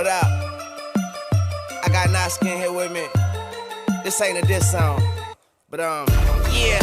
up? I got Naskin here with me. This ain't a diss song, but yeah,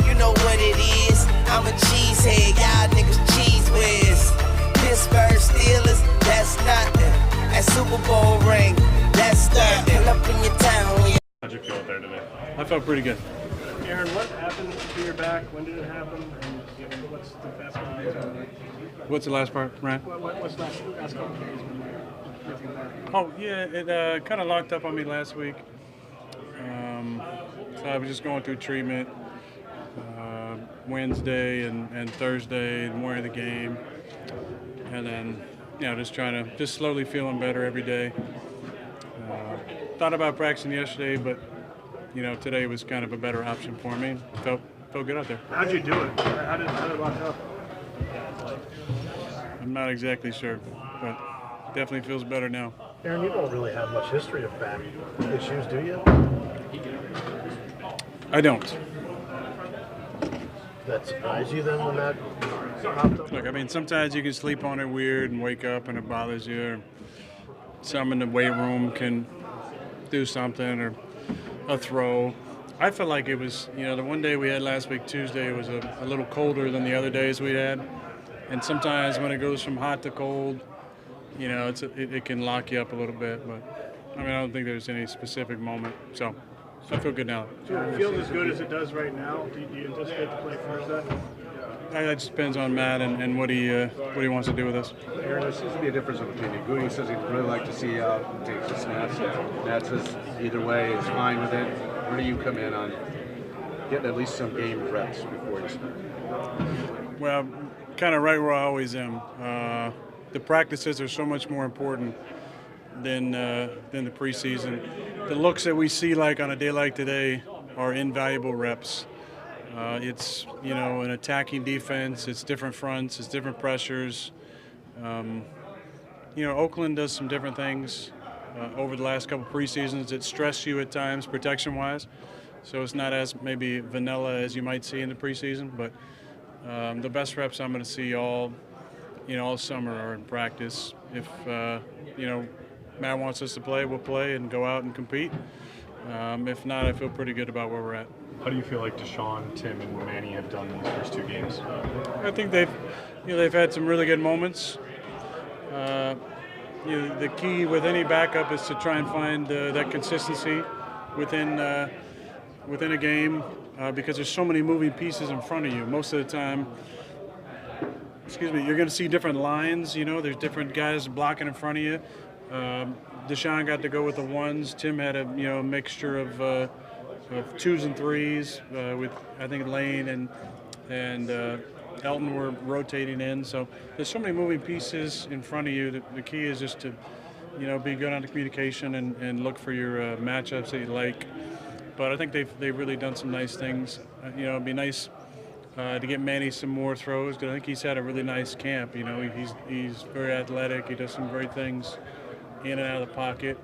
you know what it is. I'm a cheesehead, y'all niggas cheese whiz. Pittsburgh Steelers, that's nothing. That Super Bowl ring, that's nothing. Pull up in your town when you. How'd you feel out there today? I felt pretty good. Aaron, what happened to your back? When did it happen? And what's the best part? What's the last part, Ryan? What's the last couple of days when you lifting back? Oh, yeah, it kind of locked up on me last week. So I was just going through treatment Wednesday and Thursday and morning of the game. And then, just slowly feeling better every day. Thought about practicing yesterday, but, today was kind of a better option for me. Felt good out there. How'd you do it? How did it lock up? I'm not exactly sure, but definitely feels better now. Aaron, you don't really have much history of back issues, do you? I don't. That surprised you then when that popped up? Look, sometimes you can sleep on it weird and wake up and it bothers you. Or some in the weight room can do something, or a throw. I felt like it was, the one day we had last week, Tuesday, was a little colder than the other days we had. And sometimes when it goes from hot to cold, it can lock you up a little bit. But, I don't think there's any specific moment. So I feel good now. Do it feel as good as it does right now? Do you anticipate to play Thursday? That just depends on Matt and what he wants to do with us. Aaron, there seems to be a difference of opinion. Goody says he'd really like to see you out and take the snaps. Matt says either way is fine with it. Where do you come in on getting at least some game reps before you start? Well, kind of right where I always am. The practices are so much more important than the preseason. The looks that we see like on a day like today are invaluable reps. It's an attacking defense. It's different fronts. It's different pressures. Oakland does some different things over the last couple preseasons. It stress you at times, protection-wise. So it's not as maybe vanilla as you might see in the preseason. But the best reps I'm going to see all summer are in practice. If Matt wants us to play, we'll play and go out and compete. If not, I feel pretty good about where we're at. How do you feel like Deshaun, Tim, and Manny have done in these first two games? I think they've had some really good moments. The key with any backup is to try and find that consistency within a game because there's so many moving pieces in front of you. Most of the time, you're going to see different lines. There's different guys blocking in front of you. Deshaun got to go with the ones. Tim had a mixture of twos and threes with I think Lane and Elton were rotating in. So there's so many moving pieces in front of you. The key is just to be good on the communication and look for your matchups that you like. But I think they've really done some nice things. It'd be nice to get Manny some more throws because I think he's had a really nice camp. He's very athletic. He does some great things in and out of the pocket.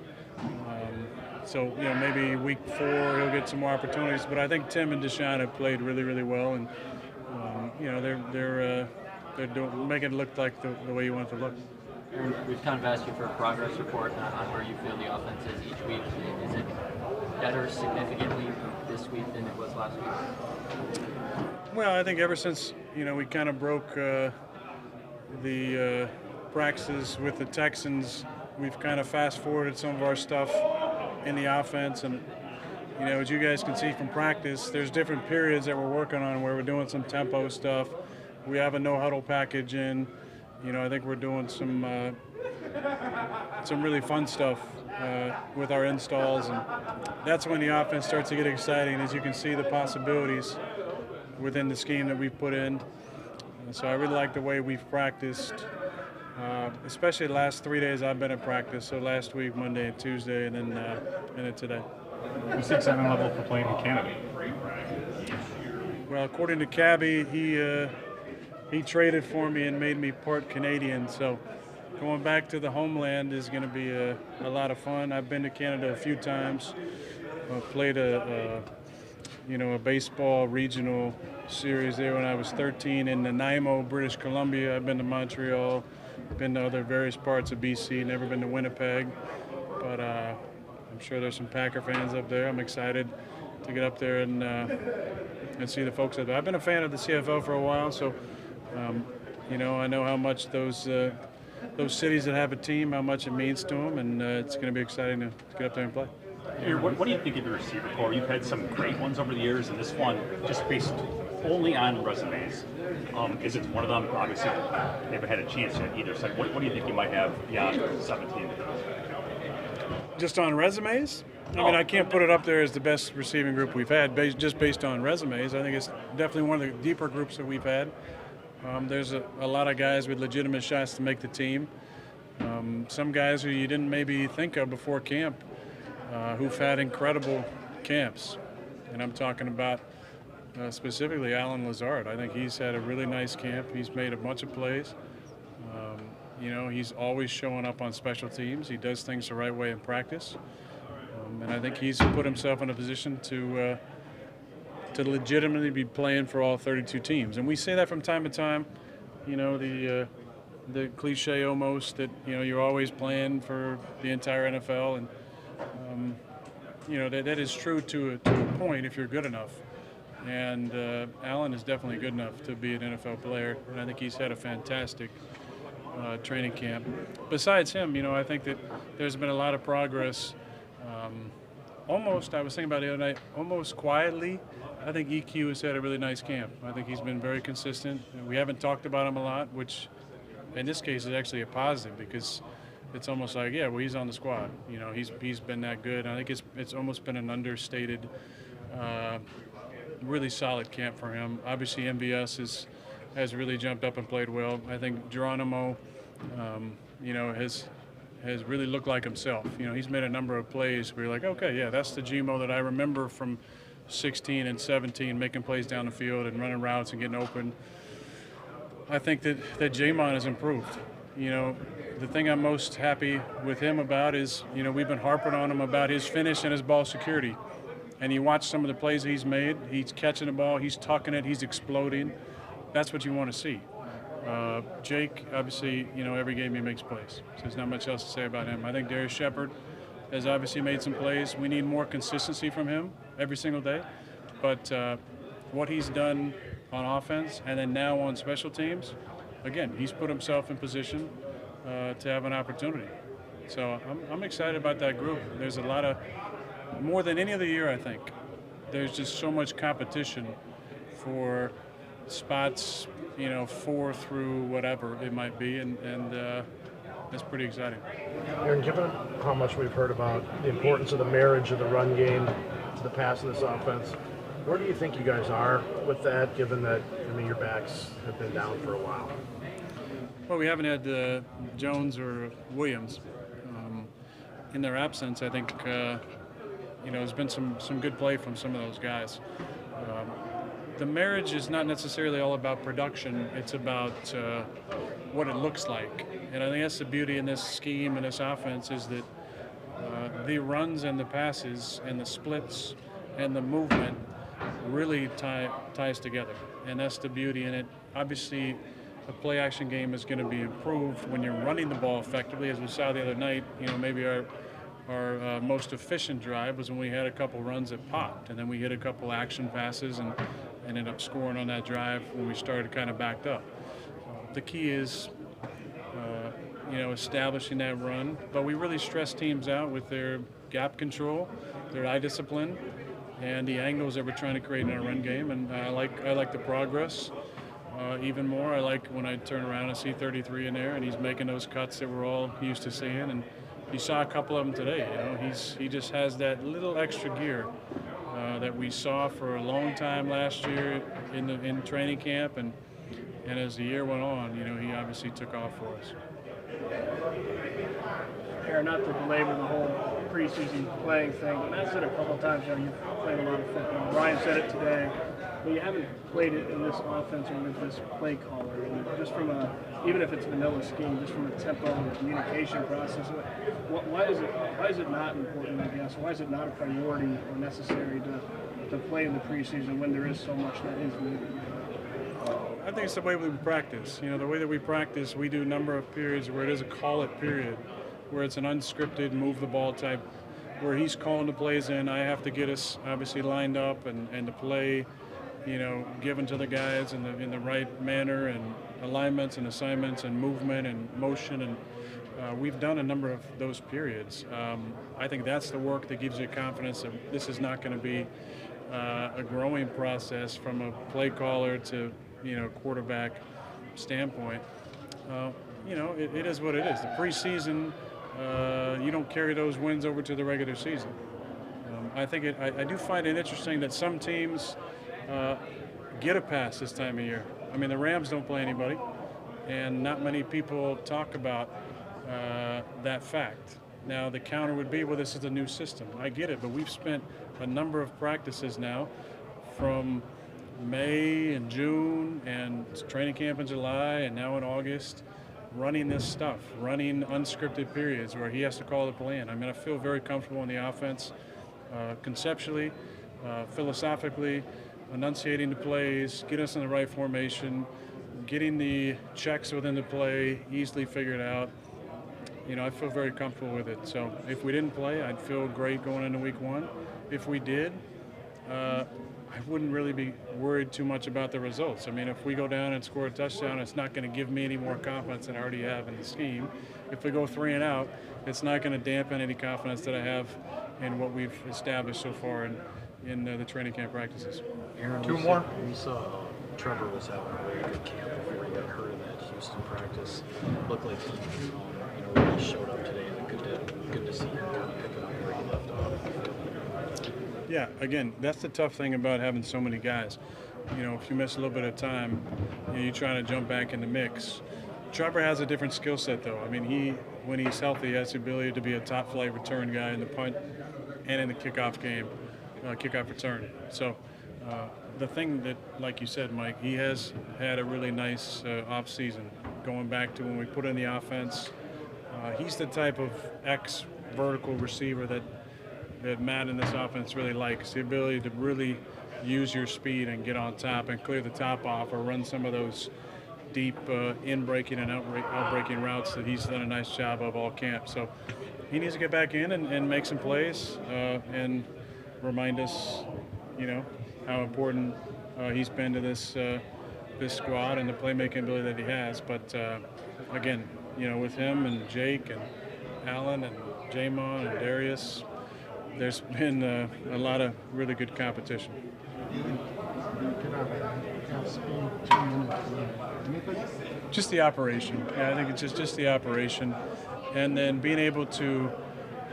So maybe week 4 he'll get some more opportunities. But I think Tim and Deshaun have played really, really well, and they're making it look like the way you want it to look. We've kind of asked you for a progress report on where you feel the offense is each week. Is it better significantly this week than it was last week? Well, I think ever since we kind of broke the practices with the Texans, we've kind of fast-forwarded some of our stuff in the offense. And, as you guys can see from practice, there's different periods that we're working on where we're doing some tempo stuff. We have a no-huddle package in. I think we're doing some really fun stuff with our installs. And that's when the offense starts to get exciting, as you can see the possibilities within the scheme that we've put in. So I really like the way we've practiced. Especially the last 3 days I've been at practice. So last week, Monday and Tuesday, and then today. What's the excitement level for playing in Canada? Well, according to Cabby, he traded for me and made me part Canadian. So going back to the homeland is going to be a lot of fun. I've been to Canada a few times. Played a baseball regional series there when I was 13 in Nanaimo, British Columbia. I've been to Montreal. been to other various parts of BC, never been to Winnipeg, but I'm sure there's some Packer fans up there. I'm excited to get up there and see the folks up there. I've been a fan of the CFL for a while, so you know, I know how much those cities that have a team, how much it means to them, and it's going to be exciting to get up there and play. Aaron, what do you think of your receiver core? You've had some great ones over the years, and this one, just based only on resumes, is it one of them? Obviously, they haven't had a chance yet either. So what do you think you might have beyond 17? Just on resumes? I mean, I can't put it up there as the best receiving group we've had just based on resumes. I think it's definitely one of the deeper groups that we've had. There's a lot of guys with legitimate shots to make the team. Some guys who you didn't maybe think of before camp who've had incredible camps. And I'm talking about specifically Alan Lazard. I think he's had a really nice camp. He's made a bunch of plays. You know, he's always showing up on special teams. He does things the right way in practice. And I think he's put himself in a position to legitimately be playing for all 32 teams. And we say that from time to time, you know, the cliche almost that, you know, you're always playing for the entire NFL. And, you know, that is true to a point if you're good enough. And Allen is definitely good enough to be an NFL player. And I think he's had a fantastic training camp. Besides him, you know, I think that there's been a lot of progress. Almost, I was thinking about it the other night, almost quietly, I think EQ has had a really nice camp. I think he's been very consistent. We haven't talked about him a lot, which in this case is actually a positive because it's almost like, yeah, well, he's on the squad. You know, he's been that good. I think it's almost been an understated, really solid camp for him. Obviously, MVS has really jumped up and played well. I think Geronimo, you know, has really looked like himself. You know, he's made a number of plays where you're like, okay, yeah, that's the Gmo that I remember from 16 and 17, making plays down the field and running routes and getting open. I think that Jamon has improved. You know, the thing I'm most happy with him about is, you know, we've been harping on him about his finish and his ball security. And you watch some of the plays he's made. He's catching the ball, he's tucking it, he's exploding. That's what you want to see. Jake, obviously, you know, every game he makes plays. So there's not much else to say about him. I think Darius Shepard has obviously made some plays. We need more consistency from him every single day. But what he's done on offense and then now on special teams, again, he's put himself in position to have an opportunity. So I'm excited about that group. There's a lot of, more than any other year, I think, there's just so much competition for spots, you know, 4 through whatever it might be, and that's pretty exciting. Aaron, given how much we've heard about the importance of the marriage of the run game to the pass of this offense, where do you think you guys are with that, given that, I mean, your backs have been down for a while? Well, we haven't had Jones or Williams. In their absence, I think, you know, there's been some good play from some of those guys. The marriage is not necessarily all about production. It's about what it looks like. And I think that's the beauty in this scheme and this offense is that the runs and the passes and the splits and the movement really ties together. And that's the beauty in it. Obviously, the play-action game is going to be improved when you're running the ball effectively. As we saw the other night, you know, maybe our most efficient drive was when we had a couple runs that popped, and then we hit a couple action passes and ended up scoring on that drive when we started kind of backed up. The key is, you know, establishing that run, but we really stress teams out with their gap control, their eye discipline, and the angles that we're trying to create in our run game. And I like the progress even more. I like when I turn around and see 33 in there, and he's making those cuts that we're all used to seeing. And you saw a couple of them today. You know, he just has that little extra gear that we saw for a long time last year in training camp, and as the year went on, you know, he obviously took off for us. Aaron, not to belabor the whole preseason playing thing, but Matt said a couple of times, you know, you've played a lot of football. Ryan said it today, but you haven't played it in this offense or with this play caller. And just from even if it's vanilla scheme, just from a tempo and communication process, why is it not important, I guess? Why is it not a priority or necessary to play in the preseason when there is so much that is moving? I think it's the way we practice. You know, the way that we practice, we do a number of periods where it is a call-it period, where it's an unscripted, move the ball type, where he's calling the plays in. I have to get us obviously lined up and the play, you know, given to the guys in the right manner and alignments and assignments and movement and motion. And we've done a number of those periods. I think that's the work that gives you confidence that this is not going to be a growing process from a play caller to, you know, quarterback standpoint. You know, it is what it is. The preseason, you don't carry those wins over to the regular season. I think I do find it interesting that some teams get a pass this time of year. I mean, the Rams don't play anybody, and not many people talk about that fact. Now, the counter would be, well, this is a new system. I get it, but we've spent a number of practices now from May and June and training camp in July and now in August running this stuff, running unscripted periods where he has to call the play in. I mean, I feel very comfortable in the offense conceptually, philosophically, enunciating the plays, getting us in the right formation, getting the checks within the play easily figured out. You know, I feel very comfortable with it. So if we didn't play, I'd feel great going into week one. If we did, I wouldn't really be worried too much about the results. I mean, if we go down and score a touchdown, it's not going to give me any more confidence than I already have in the scheme. If we go 3 and out, it's not going to dampen any confidence that I have in what we've established so far in the training camp practices. Aaron, Two more. We saw Trevor was having a really good camp before he got hurt in that Houston practice. Looked like he, really showed up today, and good to see him kind of picking up where he left off. Yeah, again, that's the tough thing about having so many guys. You know, if you miss a little bit of time, you're trying to jump back in the mix. Trevor has a different skill set, though. I mean, when he's healthy, has the ability to be a top-flight return guy in the punt and in the kickoff game, kickoff return. So the thing that, like you said, Mike, he has had a really nice off-season going back to when we put in the offense. He's the type of vertical receiver that Matt in this offense really likes, the ability to really use your speed and get on top and clear the top off or run some of those deep in-breaking and out-breaking routes that he's done a nice job of all camp. So he needs to get back in and make some plays and remind us, you know, how important he's been to this squad and the playmaking ability that he has. But again, you know, with him and Jake and Allen and Jamon and Darius, there's been a lot of really good competition. Just the operation. Yeah, I think it's just the operation. And then being able to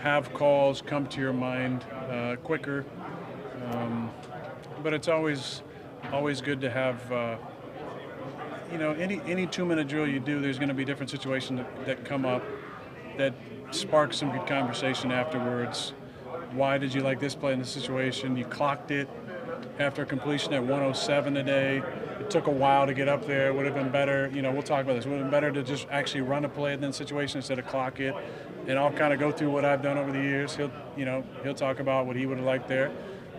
have calls come to your mind quicker. But it's always good to have, you know, any 2-minute drill you do, there's going to be different situations that come up that spark some good conversation afterwards. Why did you like this play in this situation? You clocked it after completion at 107 today. It took a while to get up there. It would have been better, you know, we'll talk about this. It would have been better to just actually run a play in that situation instead of clock it. And I'll kind of go through what I've done over the years. He'll talk about what he would have liked there.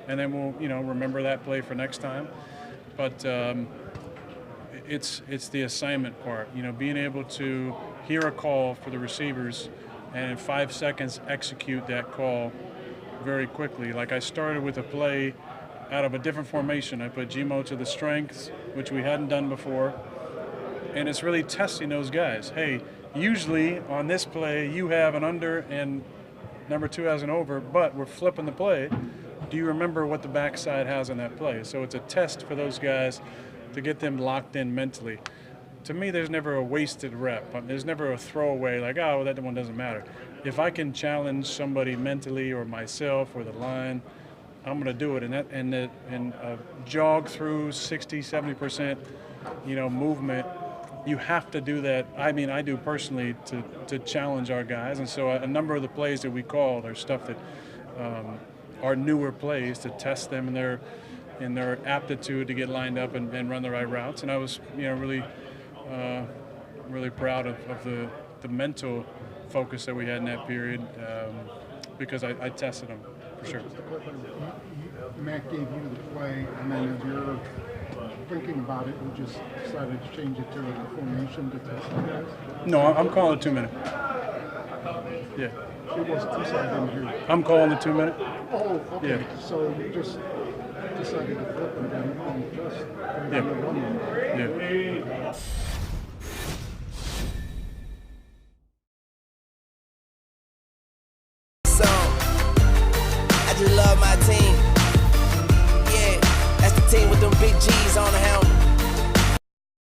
And then we'll, you know, remember that play for next time. But it's the assignment part, you know, being able to hear a call for the receivers and in 5 seconds execute that call very quickly. Like I started with a play out of a different formation. I put Gmo to the strengths, which we hadn't done before, and it's really testing those guys. Hey, usually on this play you have an under and number 2 has an over, but we're flipping the play. Do you remember what the backside has on that play? So it's a test for those guys to get them locked in mentally. To me, there's never a wasted rep. There's never a throwaway like, oh, well, that one doesn't matter. If I can challenge somebody mentally or myself or the line, I'm going to do it. And jog through 60, 70%, you know, movement. You have to do that. I mean, I do personally to challenge our guys. And so a number of the plays that we called are stuff that are newer plays to test them in their aptitude to get lined up and run the right routes. And I was, you know, really proud of the mental focus that we had in that period because I tested them for sure. Matt gave you the play, and then as you're thinking about it, we just decided to change it to like a formation to test you guys? No, I'm calling the 2 minute. Yeah, It was 2 seconds, I didn't hear you. I'm calling the 2 minute. Oh, okay. Yeah. So you just decided to flip it and just Yeah. the 1 minute. Yeah. I just love my team. Yeah, that's the team with them big G's on the helmet.